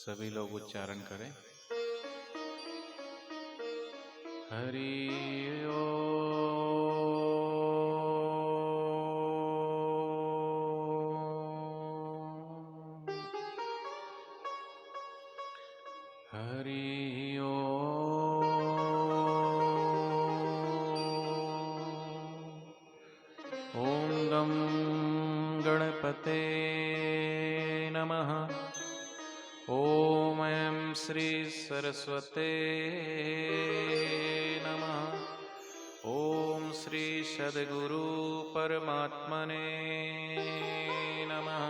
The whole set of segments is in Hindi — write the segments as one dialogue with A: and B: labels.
A: सभी लोग उच्चारण करें। हरि ओम। हरि ओम। ओम गं गणपते नमः। ओम ऐं श्री सरस्वते नमः। ओम श्री सद्गुरु परमात्मने नमः।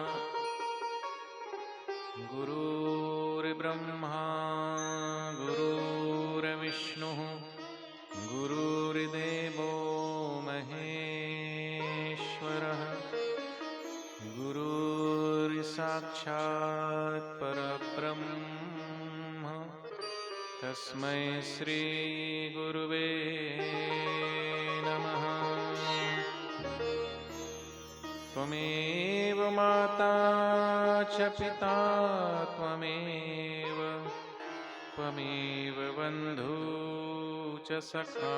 A: गुरुर्ब्रह्मा गुरुर्विष्णुः गुरुर्देवो महेश्वरः। गुरुर्साक्षात् परब्रह्म तस्मै श्री गुरुवे नमः। त्वमेव माता च पिता त्वमेव बन्धु च सखा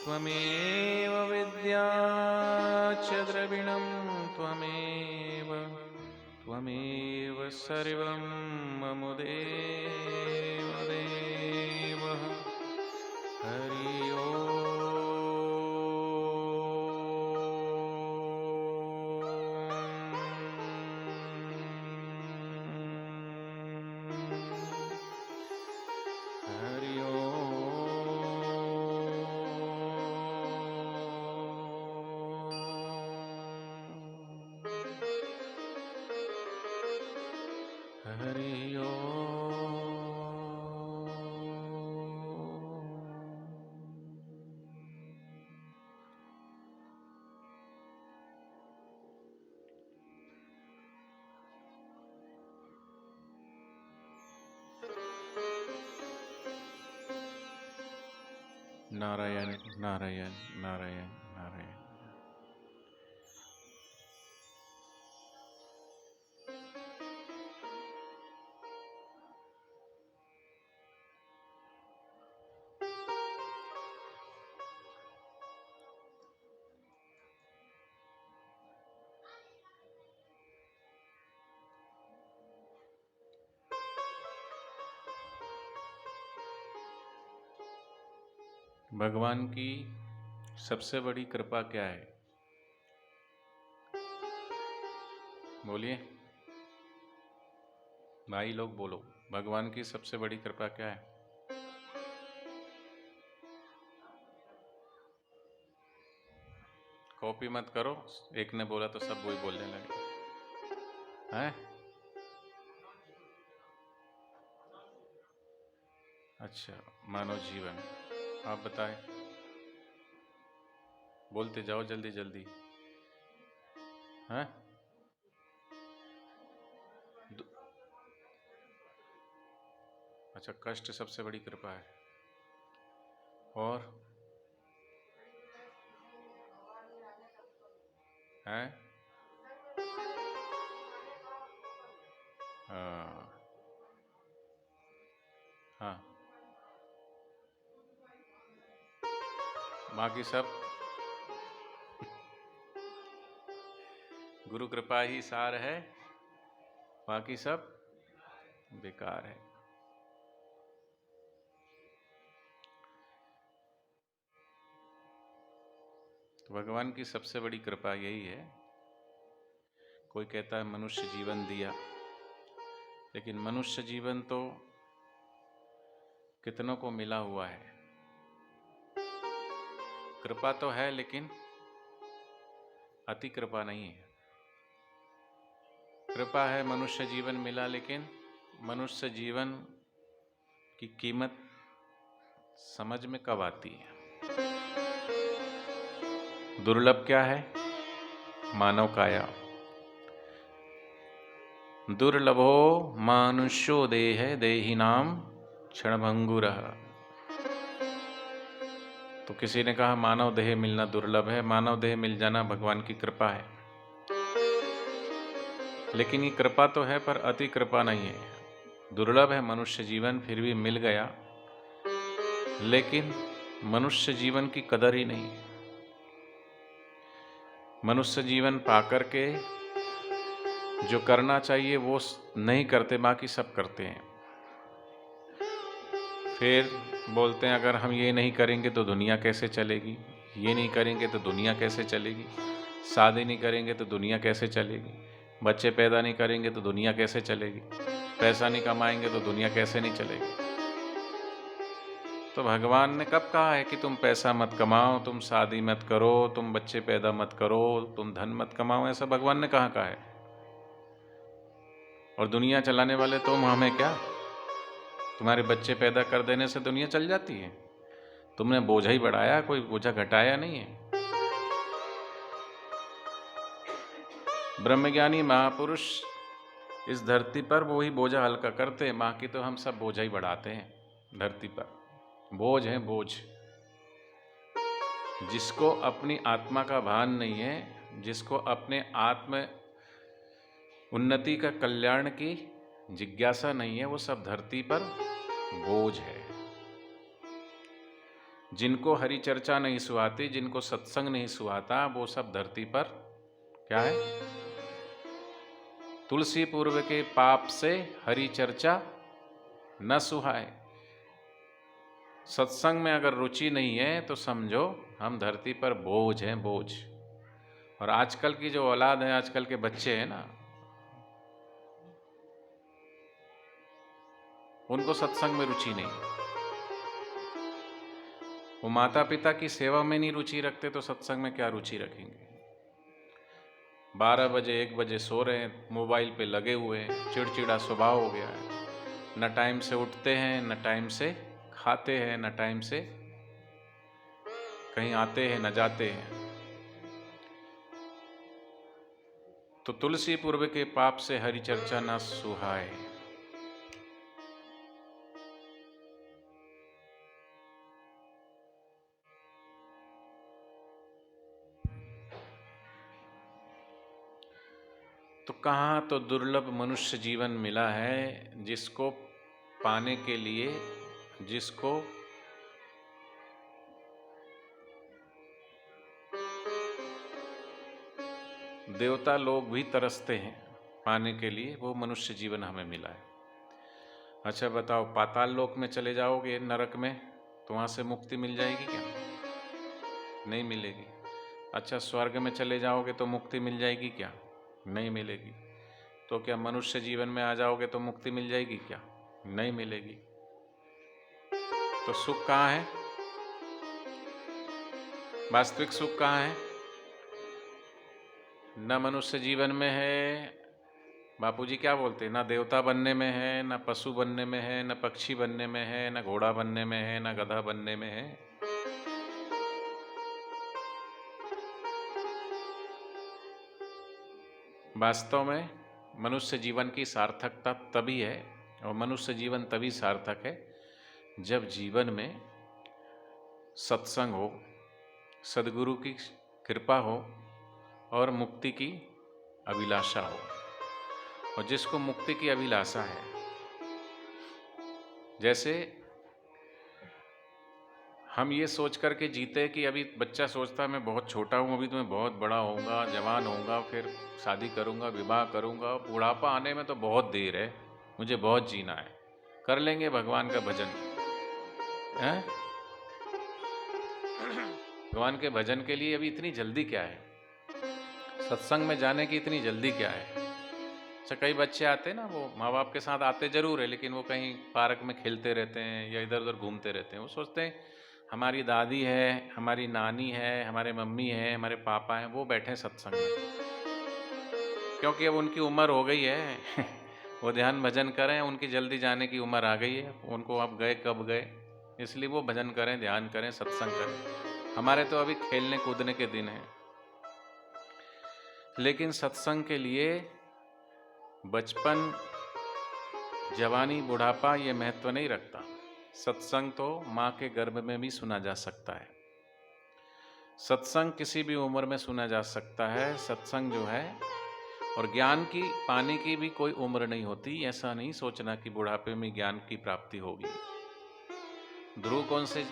A: त्वमेव विद्या च द्रविणं त्वमेव सर्वं मम देवः। हरि ओम। हरि नारायण नारायण नारायण नारायण। भगवान की सबसे बड़ी कृपा क्या है? बोलिए भाई लोग, बोलो, भगवान की सबसे बड़ी कृपा क्या है? कॉपी मत करो, एक ने बोला तो सब वही बोलने लगे हैं। अच्छा, मानव जीवन। आप बताएं, बोलते जाओ जल्दी जल्दी। हैं? अच्छा, कष्ट सबसे बड़ी कृपा है। और हैं? हाँ हाँ, बाकी सब गुरु कृपा ही सार है, बाकी सब बेकार है। तो भगवान की सबसे बड़ी कृपा यही है। कोई कहता है मनुष्य जीवन दिया, लेकिन मनुष्य जीवन तो कितनों को मिला हुआ है। कृपा तो है, लेकिन अति कृपा नहीं है। कृपा है, मनुष्य जीवन मिला, लेकिन मनुष्य जीवन की कीमत समझ में कब आती है? दुर्लभ क्या है? मानव काया। दुर्लभो मानुष्यो देह देहिनाम क्षणभंगुरः। तो किसी ने कहा मानव देह मिलना दुर्लभ है। मानव देह मिल जाना भगवान की कृपा है। लेकिन ये कृपा तो है पर अति कृपा नहीं है। दुर्लभ है मनुष्य जीवन, फिर भी मिल गया, लेकिन मनुष्य जीवन की कदर ही नहीं है। मनुष्य जीवन पाकर के जो करना चाहिए वो नहीं करते, बाकी सब करते हैं। फिर बोलते हैं अगर हम ये नहीं करेंगे तो दुनिया कैसे चलेगी, ये नहीं करेंगे तो दुनिया कैसे चलेगी, शादी नहीं करेंगे तो दुनिया कैसे चलेगी, बच्चे पैदा नहीं करेंगे तो दुनिया कैसे चलेगी, पैसा नहीं कमाएंगे तो दुनिया कैसे नहीं चलेगी। तो भगवान ने कब कहा है कि तुम पैसा मत कमाओ, तुम शादी मत करो, तुम बच्चे पैदा मत करो, तुम धन मत कमाओ? ऐसा भगवान ने कहाँ कहा है? और दुनिया चलाने वाले तुम हमें क्या? तुम्हारे बच्चे पैदा कर देने से दुनिया चल जाती है? तुमने बोझा ही बढ़ाया, कोई बोझा घटाया नहीं है। ब्रह्मज्ञानी महापुरुष इस धरती पर वो ही बोझा हल्का करते हैं, बाकी तो हम सब बोझा ही बढ़ाते हैं धरती पर। बोझ है बोझ। जिसको अपनी आत्मा का भान नहीं है, जिसको अपने आत्म उन्नति का, कल्याण की जिज्ञासा नहीं है, वो सब धरती पर बोझ है। जिनको हरि चर्चा नहीं सुहाती, जिनको सत्संग नहीं सुहाता, वो सब धरती पर क्या है? तुलसी पूर्व के पाप से हरि चर्चा न सुहाए। सत्संग में अगर रुचि नहीं है तो समझो हम धरती पर बोझ हैं, बोझ। और आजकल की जो औलाद है, आजकल के बच्चे हैं ना, उनको सत्संग में रुचि नहीं। वो माता पिता की सेवा में नहीं रुचि रखते तो सत्संग में क्या रुचि रखेंगे? 12 बजे 1 बजे सो रहे हैं, मोबाइल पे लगे हुए हैं, चिड़चिड़ा स्वभाव हो गया है। न टाइम से उठते हैं, न टाइम से खाते हैं, न टाइम से कहीं आते हैं, न जाते हैं। तो तुलसी पूर्व के पाप से हरि चर्चा न सुहाए। तो कहाँ तो दुर्लभ मनुष्य जीवन मिला है जिसको पाने के लिए, जिसको देवता लोग भी तरसते हैं पाने के लिए, वो मनुष्य जीवन हमें मिला है। अच्छा बताओ, पाताल लोक में चले जाओगे, नरक में, तो वहाँ से मुक्ति मिल जाएगी क्या? नहीं मिलेगी। अच्छा स्वर्ग में चले जाओगे तो मुक्ति मिल जाएगी क्या? नहीं मिलेगी। तो क्या मनुष्य जीवन में आ जाओगे तो मुक्ति मिल जाएगी क्या? नहीं मिलेगी। तो सुख कहाँ है? वास्तविक सुख कहाँ है? न मनुष्य जीवन में है, बापूजी क्या बोलते हैं, ना देवता बनने में है, ना पशु बनने में है, न पक्षी बनने में है, न घोड़ा बनने में है, न गधा बनने में है। वास्तव में मनुष्य जीवन की सार्थकता तभी है, और मनुष्य जीवन तभी सार्थक है जब जीवन में सत्संग हो, सद्गुरु की कृपा हो और मुक्ति की अभिलाषा हो। और जिसको मुक्ति की अभिलाषा है, जैसे हम ये सोच करके जीते कि अभी बच्चा सोचता है मैं बहुत छोटा हूँ, अभी तो मैं बहुत बड़ा होऊंगा, जवान होऊंगा, फिर शादी करूंगा, विवाह करूंगा, बुढ़ापा आने में तो बहुत देर है, मुझे बहुत जीना है, कर लेंगे भगवान का भजन। हैं? भगवान के भजन के लिए अभी इतनी जल्दी क्या है? सत्संग में जाने की इतनी जल्दी क्या है? अच्छा कई बच्चे आते हैं ना, वो माँ बाप के साथ आते जरूर है, लेकिन वो कहीं पार्क में खेलते रहते हैं या इधर उधर घूमते रहते हैं। वो सोचते हैं हमारी दादी है, हमारी नानी है, हमारे मम्मी है, हमारे पापा हैं, वो बैठे सत्संग में, क्योंकि अब उनकी उम्र हो गई है वो ध्यान भजन करें, उनकी जल्दी जाने की उम्र आ गई है, उनको अब गए कब गए, इसलिए वो भजन करें, ध्यान करें, सत्संग करें। हमारे तो अभी खेलने कूदने के दिन हैं। लेकिन सत्संग के लिए बचपन, जवानी, बुढ़ापा ये महत्व नहीं रखता। सत्संग तो माँ के गर्भ में भी सुना जा सकता है। सत्संग किसी भी उम्र में सुना जा सकता है। सत्संग जो है और ज्ञान की पाने की भी कोई उम्र नहीं होती। ऐसा नहीं सोचना कि बुढ़ापे में ज्ञान की प्राप्ति होगी। ध्रुव कौन से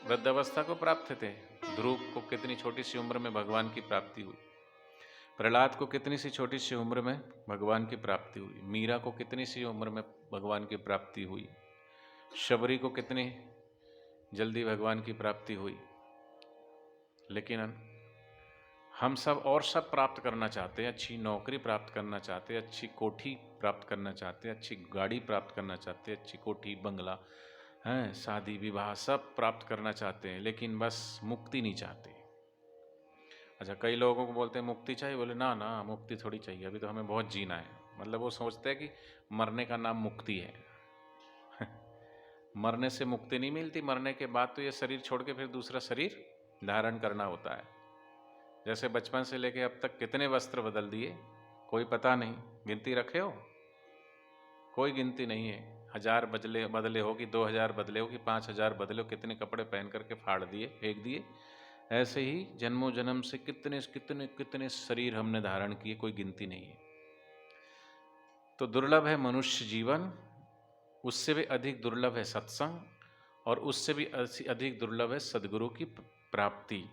A: वृद्धावस्था को प्राप्त थे? ध्रुव को कितनी छोटी सी उम्र में भगवान की प्राप्ति हुई। प्रहलाद को कितनी सी छोटी सी उम्र में भगवान की प्राप्ति हुई। मीरा को कितनी सी उम्र में भगवान की प्राप्ति हुई। शबरी को कितनी जल्दी भगवान की प्राप्ति हुई। लेकिन हम सब और सब प्राप्त करना चाहते हैं, अच्छी नौकरी प्राप्त करना चाहते हैं, अच्छी कोठी प्राप्त करना चाहते हैं, अच्छी गाड़ी प्राप्त करना चाहते हैं, अच्छी कोठी बंगला हैं, शादी विवाह सब प्राप्त करना चाहते हैं, लेकिन बस मुक्ति नहीं चाहते। अच्छा, कई लोगों को बोलते हैं मुक्ति चाहिए, बोले ना ना मुक्ति थोड़ी चाहिए, अभी तो हमें बहुत जीना है। मतलब वो सोचते हैं कि मरने का नाम मुक्ति है। मरने से मुक्ति नहीं मिलती, मरने के बाद तो ये शरीर छोड़ के फिर दूसरा शरीर धारण करना होता है। जैसे बचपन से लेके अब तक कितने वस्त्र बदल दिए, कोई पता नहीं, गिनती रखे हो? कोई गिनती नहीं है। 1000 बदले हो कि 2000 बदले हो कि 5000 बदले हो, कितने कपड़े पहन करके फाड़ दिए, फेंक दिए। ऐसे ही जन्मों जन्म से कितने कितने कितने शरीर हमने धारण किए, कोई गिनती नहीं है। तो दुर्लभ है मनुष्य जीवन, उससे भी अधिक दुर्लभ है सत्संग, और उससे भी अधिक दुर्लभ है सदगुरु की प्राप्ति,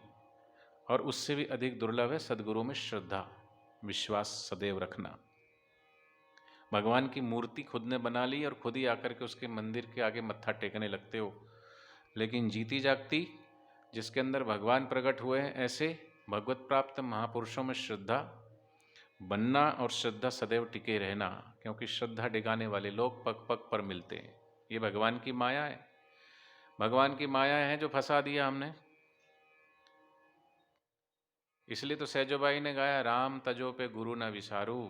A: और उससे भी अधिक दुर्लभ है सदगुरु में श्रद्धा विश्वास सदैव रखना। भगवान की मूर्ति खुद ने बना ली और खुद ही आकर के उसके मंदिर के आगे मत्था टेकने लगते हो, लेकिन जीती जागती जिसके अंदर भगवान प्रकट हुए हैं, ऐसे भगवत प्राप्त महापुरुषों में श्रद्धा बनना और श्रद्धा सदैव टिके रहना, क्योंकि श्रद्धा डिगाने वाले लोग पग पग पर मिलते हैं। ये भगवान की माया है, भगवान की माया है जो फंसा दिया हमने। इसलिए तो सहजोबाई ने गाया, राम तजो पे गुरु न विसारू।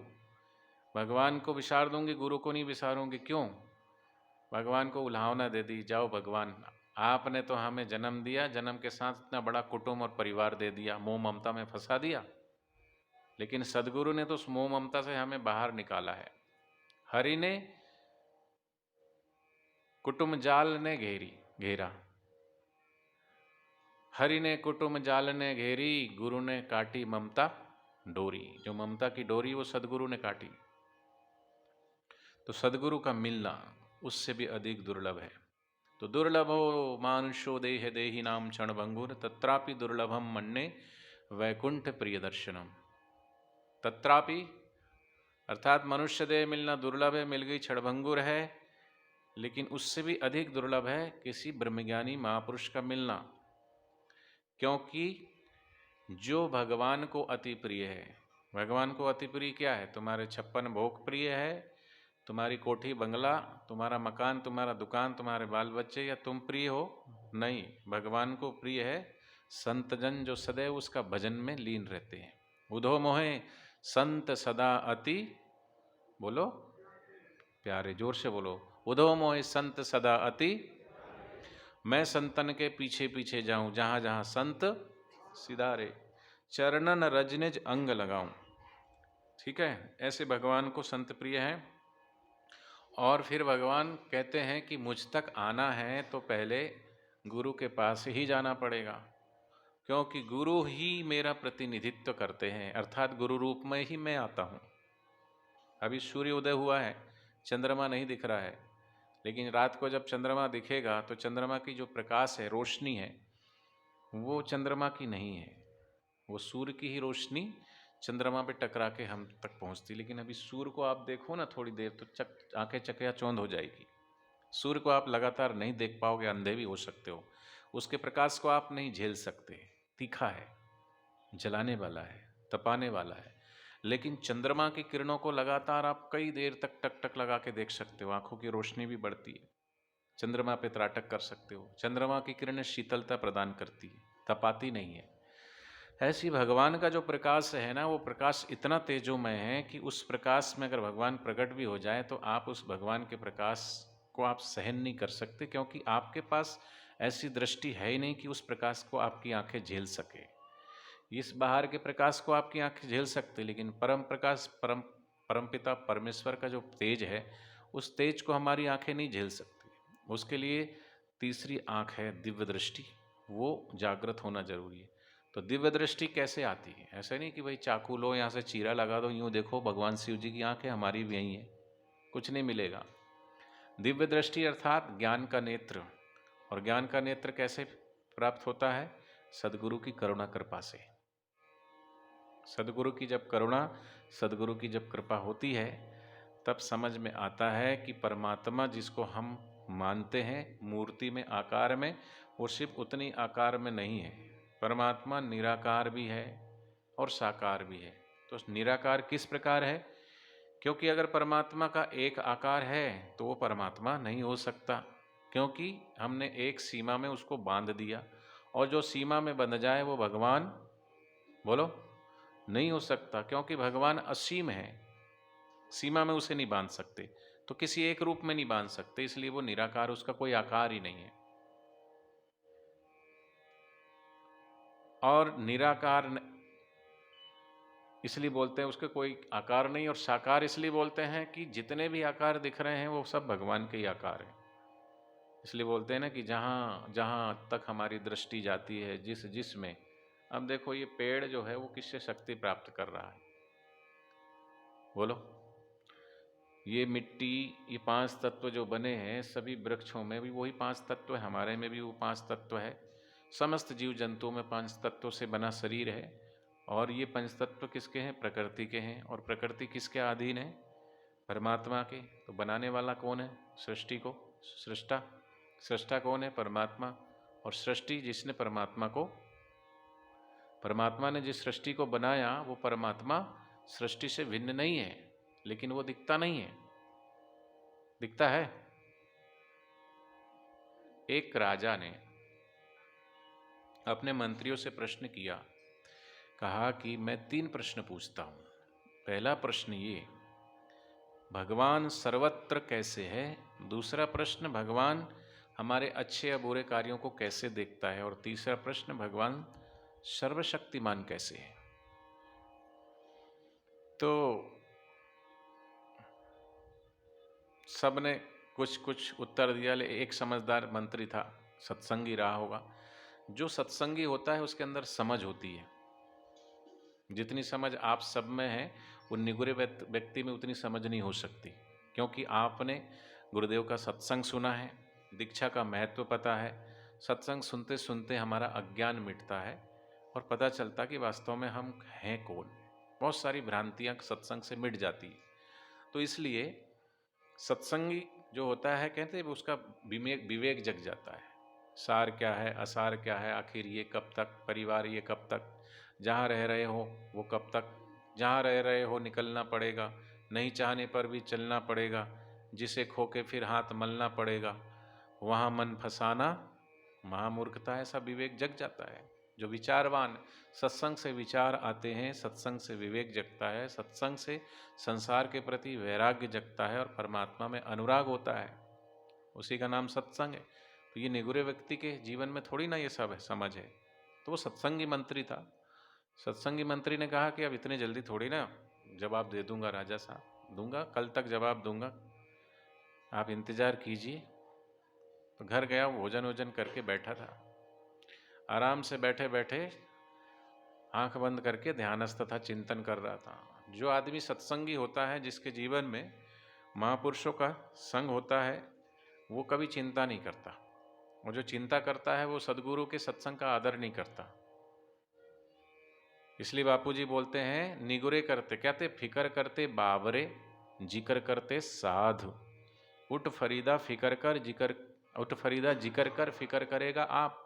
A: भगवान को विसार दूंगी, गुरु को नहीं विसारूंगी। क्यों? भगवान को उल्हावना दे दी, जाओ भगवान आपने तो हमें जन्म दिया, जन्म के साथ इतना बड़ा कुटुंब और परिवार दे दिया, मोह ममता में फंसा दिया। लेकिन सदगुरु ने तो उस मोह ममता से हमें बाहर निकाला है। हरि ने कुटुंब जाल ने घेरा, हरि ने कुटुंब जाल ने घेरी, गुरु ने काटी ममता डोरी। जो ममता की डोरी वो सदगुरु ने काटी। तो सदगुरु का मिलना उससे भी अधिक दुर्लभ है। तो दुर्लभो मानुषो देह देही नाम क्षण भंगुर, तत्रापि दुर्लभम मन्ने वैकुंठ प्रिय दर्शनम। तत्रापि अर्थात मनुष्य देह मिलना दुर्लभ है, मिल गई क्षणभंगुर है, लेकिन उससे भी अधिक दुर्लभ है किसी ब्रह्मज्ञानी महापुरुष का मिलना। क्योंकि जो भगवान को अति प्रिय है, भगवान को अति प्रिय क्या है? तुम्हारे 56 भोग प्रिय है, तुम्हारी कोठी बंगला, तुम्हारा मकान, तुम्हारा दुकान, तुम्हारे बाल बच्चे, या तुम प्रिय हो? नहीं, भगवान को प्रिय है संतजन जो सदैव उसका भजन में लीन रहते हैं। उधो मोहे संत सदा अति, बोलो प्यारे, जोर से बोलो, उधो मोहे संत सदा अति। मैं संतन के पीछे पीछे जाऊं, जहां जहां संत सिधारे, चरणन रजनिज अंग लगाऊं। ठीक है, ऐसे भगवान को संत प्रिय है। और फिर भगवान कहते हैं कि मुझ तक आना है तो पहले गुरु के पास ही जाना पड़ेगा, क्योंकि गुरु ही मेरा प्रतिनिधित्व करते हैं, अर्थात गुरु रूप में ही मैं आता हूँ। अभी सूर्य उदय हुआ है, चंद्रमा नहीं दिख रहा है, लेकिन रात को जब चंद्रमा दिखेगा तो चंद्रमा की जो प्रकाश है, रोशनी है, वो चंद्रमा की नहीं है, वो सूर्य की ही रोशनी चंद्रमा पे टकरा के हम तक पहुंचती। लेकिन अभी सूर्य को आप देखो ना थोड़ी देर तो आंखें चकियाचौंध हो जाएगी। सूर्य को आप लगातार नहीं देख पाओगे, अंधे भी हो सकते हो। उसके प्रकाश को आप नहीं झेल सकते, तीखा है, जलाने वाला है, तपाने वाला है। लेकिन चंद्रमा की किरणों को लगातार आप कई देर तक टक टक लगा के देख सकते हो, आंखों की रोशनी भी बढ़ती है, चंद्रमा पे त्राटक कर सकते हो। चंद्रमा की किरणें शीतलता प्रदान करती है, तपाती नहीं है। ऐसी भगवान का जो प्रकाश है ना, वो प्रकाश इतना तेजोमय है कि उस प्रकाश में अगर भगवान प्रकट भी हो जाए तो आप उस भगवान के प्रकाश को आप सहन नहीं कर सकते, क्योंकि आपके पास ऐसी दृष्टि है ही नहीं कि उस प्रकाश को आपकी आंखें झेल सके। इस बाहर के प्रकाश को आपकी आंखें झेल सकते, लेकिन परम प्रकाश, परमपिता परमेश्वर का जो तेज है, उस तेज को हमारी आंखें नहीं झेल सकती। उसके लिए तीसरी आंख है दिव्य दृष्टि, वो जागृत होना जरूरी है। तो दिव्य दृष्टि कैसे आती है? ऐसे नहीं कि भाई चाकू लो, यहाँ से चीरा लगा दो, यूँ देखो भगवान शिव जी की आँख है, हमारी भी यही है, कुछ नहीं मिलेगा। दिव्य दृष्टि अर्थात ज्ञान का नेत्र। और ज्ञान का नेत्र कैसे प्राप्त होता है? सदगुरु की करुणा कृपा से। सदगुरु की जब करुणा, सदगुरु की जब कृपा होती है, तब समझ में आता है कि परमात्मा जिसको हम मानते हैं मूर्ति में, आकार में, वो सिर्फ उतनी आकार में नहीं है। परमात्मा निराकार भी है और साकार भी है। तो निराकार किस प्रकार है? क्योंकि अगर परमात्मा का एक आकार है तो वो परमात्मा नहीं हो सकता, क्योंकि हमने एक सीमा में उसको बांध दिया, और जो सीमा में बंध जाए वो भगवान, बोलो, नहीं हो सकता, क्योंकि भगवान असीम है, सीमा में उसे नहीं बांध सकते, तो किसी एक रूप में नहीं बांध सकते, इसलिए वो निराकार, उसका कोई आकार ही नहीं है। और निराकार इसलिए बोलते हैं उसके कोई आकार नहीं, और साकार इसलिए बोलते हैं कि जितने भी आकार दिख रहे हैं वो सब भगवान के ही आकार हैं। इसलिए बोलते हैं ना कि जहाँ जहाँ तक हमारी दृष्टि जाती है, जिसमें, अब देखो ये पेड़ जो है वो किससे शक्ति प्राप्त कर रहा है? बोलो। ये मिट्टी, ये पांच तत्व जो बने हैं, सभी वृक्षों में भी वही पांच तत्व है, हमारे में भी वो पांच तत्व है, समस्त जीव जंतुओं में पांच तत्वों से बना शरीर है। और ये पंच तत्व किसके हैं? प्रकृति के हैं। और प्रकृति किसके अधीन है? परमात्मा के। तो बनाने वाला कौन है? सृष्टि को सृष्टा। सृष्टा कौन है? परमात्मा। और सृष्टि जिसने परमात्मा ने जिस सृष्टि को बनाया, वो परमात्मा सृष्टि से भिन्न नहीं है, लेकिन वो दिखता नहीं है। दिखता है। एक राजा ने अपने मंत्रियों से प्रश्न किया, कहा कि मैं 3 प्रश्न पूछता हूं। पहला प्रश्न ये, भगवान सर्वत्र कैसे है? दूसरा प्रश्न, भगवान हमारे अच्छे या बुरे कार्यों को कैसे देखता है? और तीसरा प्रश्न, भगवान सर्वशक्तिमान कैसे है? तो सबने कुछ कुछ उत्तर दिया। एक समझदार मंत्री था, सत्संगी रहा होगा। जो सत्संगी होता है उसके अंदर समझ होती है। जितनी समझ आप सब में है, वो निगुरे व्यक्ति में उतनी समझ नहीं हो सकती, क्योंकि आपने गुरुदेव का सत्संग सुना है, दीक्षा का महत्व पता है। सत्संग सुनते सुनते हमारा अज्ञान मिटता है और पता चलता कि वास्तव में हम हैं कौन। बहुत सारी भ्रांतियां सत्संग से मिट जाती है। तो इसलिए सत्संगी जो होता है, कहते हैं उसका विवेक जग जाता है। सार क्या है, असार क्या है, आखिर ये कब तक, परिवार ये कब तक, जहाँ रह रहे हो वो कब तक, जहाँ रह रहे हो निकलना पड़ेगा, नहीं चाहने पर भी चलना पड़ेगा, जिसे खो के फिर हाथ मलना पड़ेगा, वहाँ मन फंसाना महामूर्खता है। सब विवेक जग जाता है। जो विचारवान, सत्संग से विचार आते हैं, सत्संग से विवेक जगता है, सत्संग से संसार के प्रति वैराग्य जगता है और परमात्मा में अनुराग होता है, उसी का नाम सत्संग है। तो ये निगुरे व्यक्ति के जीवन में थोड़ी ना ये सब है, समझ है। तो वो सत्संगी मंत्री था। सत्संगी मंत्री ने कहा कि अब इतने जल्दी थोड़ी ना जवाब दे दूंगा राजा साहब, दूंगा, कल तक जवाब दूंगा, आप इंतजार कीजिए। तो घर गया, भोजन वोजन करके बैठा था। आराम से बैठे बैठे आंख बंद करके ध्यानस्थ था, चिंतन कर रहा था। जो आदमी सत्संगी होता है, जिसके जीवन में महापुरुषों का संग होता है, वो कभी चिंता नहीं करता। और जो चिंता करता है वो सदगुरु के सत्संग का आदर नहीं करता। इसलिए बापूजी बोलते हैं, निगुरे करते, कहते फिकर करते बाबरे, जिक्र करते साधु। उठ फरीदा फिकर कर जिक्र, उठ फरीदा जिक्र कर, फिकर करेगा आप।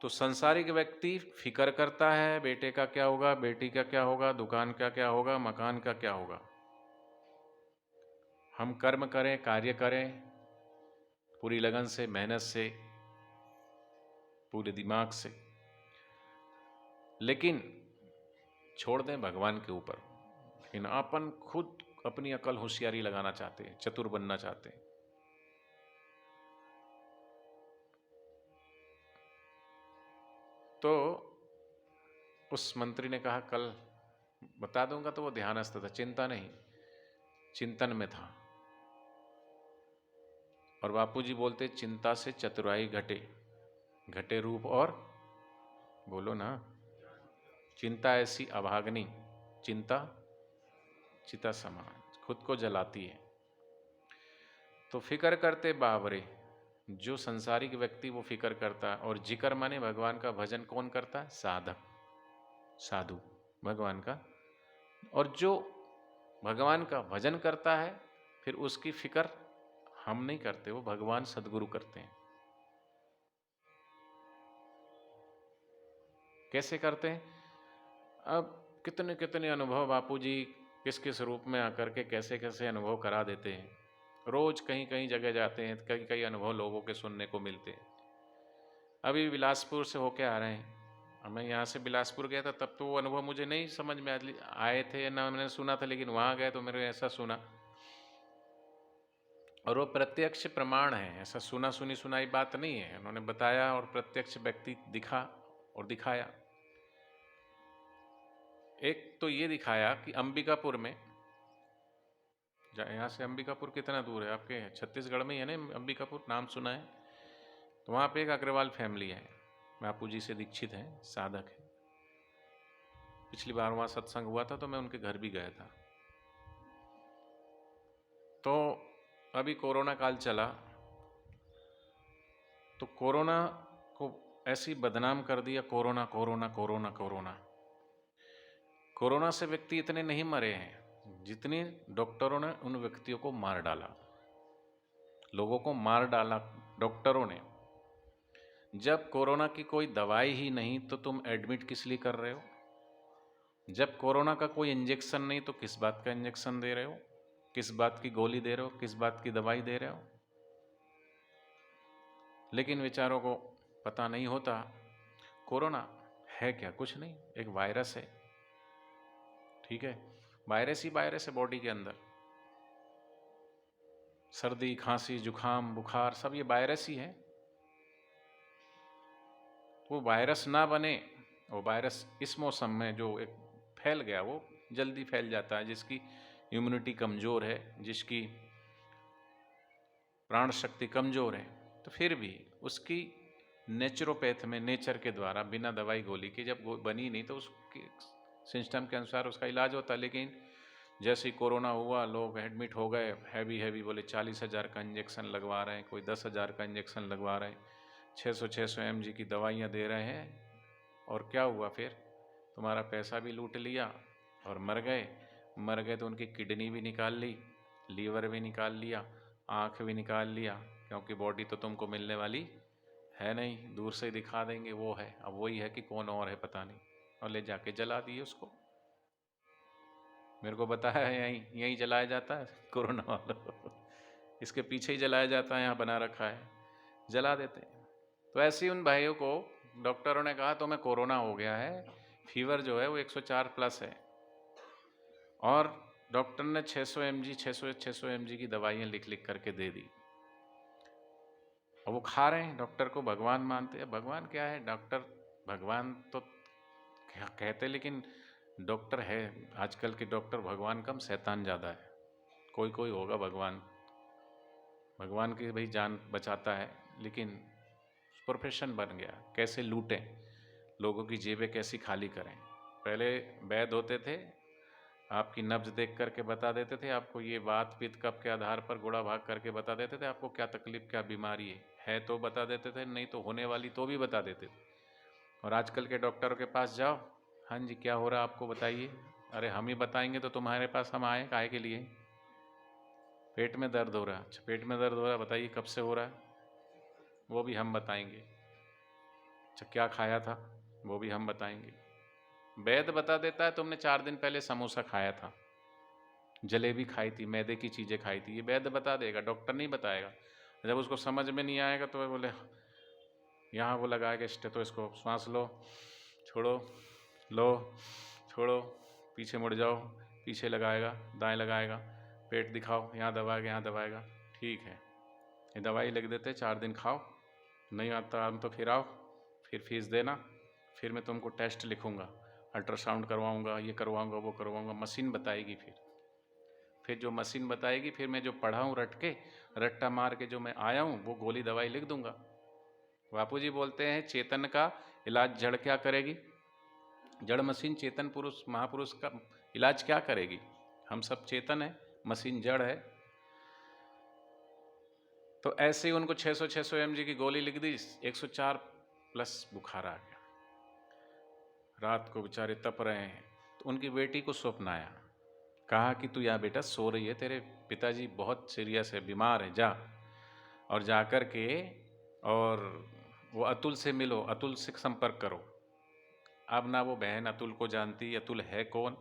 A: तो संसारिक व्यक्ति फिकर करता है, बेटे का क्या होगा, बेटी का क्या होगा, दुकान का क्या होगा, मकान का क्या होगा। हम कर्म करें, कार्य करें पूरी लगन से, मेहनत से, पूरे दिमाग से, लेकिन छोड़ दें भगवान के ऊपर। लेकिन अपन खुद अपनी अकल होशियारी लगाना चाहते हैं, चतुर बनना चाहते हैं। तो उस मंत्री ने कहा कल बता दूंगा। तो वो ध्यानस्थ था, चिंता नहीं, चिंतन में था। और बापूजी बोलते, चिंता से चतुराई घटे, घटे रूप और बोलो ना। चिंता ऐसी अभागनी, चिंता चिता समान, खुद को जलाती है। तो फिक्र करते बावरे, जो संसारिक व्यक्ति वो फिक्र करता है। और जिक्र माने भगवान का भजन कौन करता है? साधक, साधु भगवान का। और जो भगवान का भजन करता है फिर उसकी फिक्र हम नहीं करते, वो भगवान सदगुरु करते हैं। कैसे करते हैं? अब कितने कितने अनुभव बापू जी किस किस रूप में आकर के कैसे कैसे अनुभव करा देते हैं। रोज कहीं कहीं जगह जाते हैं, कई कई अनुभव लोगों के सुनने को मिलते हैं। अभी बिलासपुर से होके आ रहे हैं, मैं यहाँ से बिलासपुर गया था, तब तो वो अनुभव मुझे नहीं समझ में आए थे ना, मैंने सुना था। लेकिन वहाँ गए तो मेरे ऐसा सुना, और वो प्रत्यक्ष प्रमाण है, ऐसा सुना सुनी सुनाई बात नहीं है। उन्होंने बताया और प्रत्यक्ष व्यक्ति दिखा और दिखाया। एक तो ये दिखाया कि अंबिकापुर में, यहाँ से अंबिकापुर कितना दूर है? आपके छत्तीसगढ़ में ही है ना अंबिकापुर, नाम सुना है? तो वहाँ पे एक अग्रवाल फैमिली है, बापू जी से दीक्षित हैं, साधक है। पिछली बार वहाँ सत्संग हुआ था तो मैं उनके घर भी गया था। तो अभी कोरोना काल चला, तो कोरोना को ऐसी बदनाम कर दिया, corona corona corona corona. Corona से व्यक्ति इतने नहीं मरे हैं जितने डॉक्टरों ने उन व्यक्तियों को मार डाला, लोगों को मार डाला डॉक्टरों ने। जब कोरोना की कोई दवाई ही नहीं तो तुम एडमिट किस लिए कर रहे हो? जब कोरोना का कोई इंजेक्शन नहीं तो किस बात का इंजेक्शन दे रहे हो? किस बात की गोली दे रहे हो? किस बात की दवाई दे रहे हो? लेकिन विचारों को पता नहीं होता कोरोना है क्या, कुछ नहीं, एक वायरस है। ठीक है, वायरस ही वायरस है बॉडी के अंदर। सर्दी खांसी जुखाम बुखार सब ये वायरस ही है। वो वायरस ना बने, वो वायरस इस मौसम में जो एक फैल गया वो जल्दी फैल जाता है। जिसकी इम्यूनिटी कमज़ोर है, जिसकी प्राण शक्ति कमज़ोर है, तो फिर भी उसकी नेचुरोपैथ में नेचर के द्वारा बिना दवाई गोली के जब बनी नहीं तो उसके सिस्टम के अनुसार उसका इलाज होता। लेकिन जैसे ही कोरोना हुआ लोग एडमिट हो गए, हैवी हैवी, बोले 40,000 का इंजेक्शन लगवा रहे हैं, कोई 10,000 का इंजेक्शन लगवा रहे हैं, 600 mg की दवाइयाँ दे रहे हैं। और क्या हुआ फिर? तुम्हारा पैसा भी लूट लिया और मर गए तो उनकी किडनी भी निकाल ली, लीवर भी निकाल लिया, आँख भी निकाल लिया, क्योंकि बॉडी तो तुमको मिलने वाली है नहीं, दूर से दिखा देंगे वो है। अब वही है कि कौन और है पता नहीं, और ले जाके जला दिए उसको। मेरे को बताया है यहीं यहीं जलाया जाता है कोरोना वालों को, इसके पीछे ही जलाया जाता है, यहाँ बना रखा है, जला देते हैं। तो ऐसे ही उन भाइयों को डॉक्टरों ने कहा तुम्हें कोरोना हो गया है, फीवर जो है वो 104 प्लस है, और डॉक्टर ने 600 mg 600 mg की दवाइयाँ लिख लिख करके दे दी। और वो खा रहे हैं, डॉक्टर को भगवान मानते हैं। भगवान क्या है? डॉक्टर भगवान तो कहते, लेकिन डॉक्टर है, आजकल के डॉक्टर भगवान कम शैतान ज़्यादा है। कोई कोई होगा भगवान, भगवान की भाई जान बचाता है, लेकिन प्रोफेशन बन गया कैसे लूटें, लोगों की जेबें कैसी खाली करें। पहले वैद्य होते थे, आपकी नब्ज देख करके बता देते थे, आपको ये बात पित्त कफ के आधार पर गुड़ा भाग करके बता देते थे, आपको क्या तकलीफ क्या बीमारी है तो बता देते थे, नहीं तो होने वाली तो भी बता देते थे। और आजकल के डॉक्टरों के पास जाओ, हाँ जी क्या हो रहा है आपको बताइए, अरे हम ही बताएंगे तो तुम्हारे पास हम आए काहे के लिए? पेट में दर्द हो रहा है, अच्छा पेट में दर्द हो रहा है, बताइए कब से हो रहा है, वो भी हम बताएंगे। अच्छा क्या खाया था, वो भी हम बताएंगे। वैद्य बता देता है तुमने 4 दिन पहले समोसा खाया था, जलेबी खाई थी, मैदे की चीज़ें खाई थी, ये वैद्य बता देगा, डॉक्टर नहीं बताएगा। जब उसको समझ में नहीं आएगा तो बोले यहाँ वो लगाएगा स्टेथोस्कोप, सांस लो छोड़ो, लो छोड़ो, पीछे मुड़ जाओ, पीछे लगाएगा, दाएं लगाएगा, पेट दिखाओ, यहाँ दबाएगा, यहाँ दबाएगा, ठीक है ये दवाई लिख देते, 4 दिन खाओ, नहीं आता हम तो फिर आओ, फिर फीस देना, फिर मैं तुमको टेस्ट लिखूँगा, अल्ट्रासाउंड करवाऊँगा, ये करवाऊँगा, वो करवाऊँगा, मशीन बताएगी। फिर जो मशीन बताएगी, फिर मैं जो पढ़ा हूँ रट्टा मार के जो मैं आया हूँ वो गोली दवाई लिख दूँगा। बापू जी बोलते हैं चेतन का इलाज जड़ क्या करेगी? जड़ मशीन चेतन पुरुष महापुरुष का इलाज क्या करेगी? हम सब चेतन है, मशीन जड़ है। तो ऐसे ही उनको 600 mg की गोली लिख दी, 104 प्लस बुखार आ गया। रात को बेचारे तप रहे हैं। तो उनकी बेटी को स्वप्न आया, कहा कि तू यहाँ बेटा सो रही है, तेरे पिताजी बहुत सीरियस है, बीमार है, जा और जा कर के और वो अतुल से मिलो, अतुल से संपर्क करो। अब ना वो बहन अतुल को जानती, अतुल है कौन,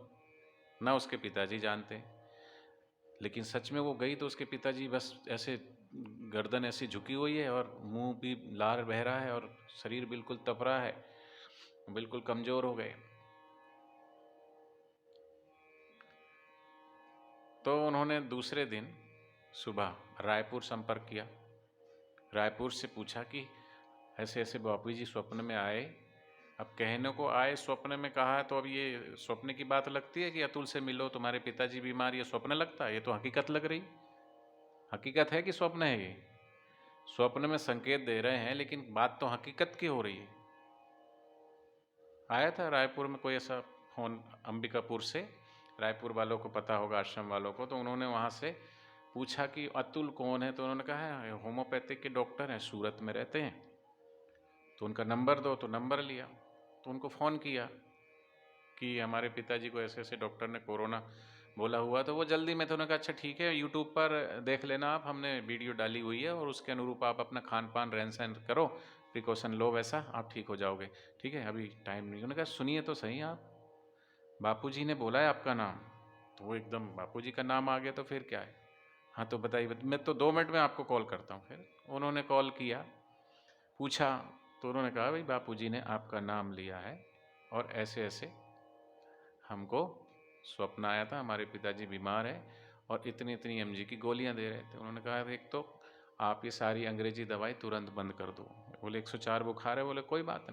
A: ना उसके पिताजी जानते। लेकिन सच में वो गई तो उसके पिताजी बस ऐसे गर्दन ऐसी झुकी हुई है और मुंह भी लार बह रहा है और शरीर बिल्कुल तप रहा है, बिल्कुल कमजोर हो गए। तो उन्होंने दूसरे दिन सुबह रायपुर संपर्क किया। रायपुर से पूछा कि ऐसे ऐसे बापू जी स्वप्न में आए। अब कहने को आए, स्वप्न में कहा है, तो अब ये स्वप्न की बात लगती है कि अतुल से मिलो, तुम्हारे पिताजी बीमार, ये स्वप्न लगता है? ये तो हकीकत लग रही। हकीकत है कि स्वप्न है? ये स्वप्न में संकेत दे रहे हैं, लेकिन बात तो हकीकत की हो रही है। आया था रायपुर में कोई ऐसा फोन अंबिकापुर से, रायपुर वालों को पता होगा, आश्रम वालों को, तो उन्होंने वहाँ से पूछा कि अतुल कौन है? तो उन्होंने कहा है होम्योपैथिक के डॉक्टर हैं, सूरत में रहते हैं, तो उनका नंबर दो। तो नंबर लिया, तो उनको फ़ोन किया कि हमारे पिताजी को ऐसे ऐसे डॉक्टर ने कोरोना बोला हुआ। तो वो जल्दी में, तो उन्होंने कहा अच्छा ठीक है, यूट्यूब पर देख लेना आप, हमने वीडियो डाली हुई है और उसके अनुरूप आप अपना खान पान रहन सहन करो, प्रिकॉशन लो, वैसा आप ठीक हो जाओगे। ठीक है, अभी टाइम नहीं। उन्होंने कहा सुनिए तो सही, आप बापूजी ने बोला है आपका नाम। तो वो एकदम बापूजी का नाम आ गया, तो फिर क्या है? हाँ तो बताइए, मैं तो 2 मिनट में आपको कॉल करता हूँ। फिर उन्होंने कॉल किया, पूछा, तो उन्होंने कहा भाई बापूजी ने आपका नाम लिया है और ऐसे ऐसे हमको स्वप्न आया था, हमारे पिताजी बीमार है और इतनी इतनी mg की गोलियां दे रहे थे। उन्होंने कहा एक तो आप ये सारी अंग्रेजी दवाई तुरंत बंद कर दो। बोले 104 बुखार है, बोले कोई बात नहीं।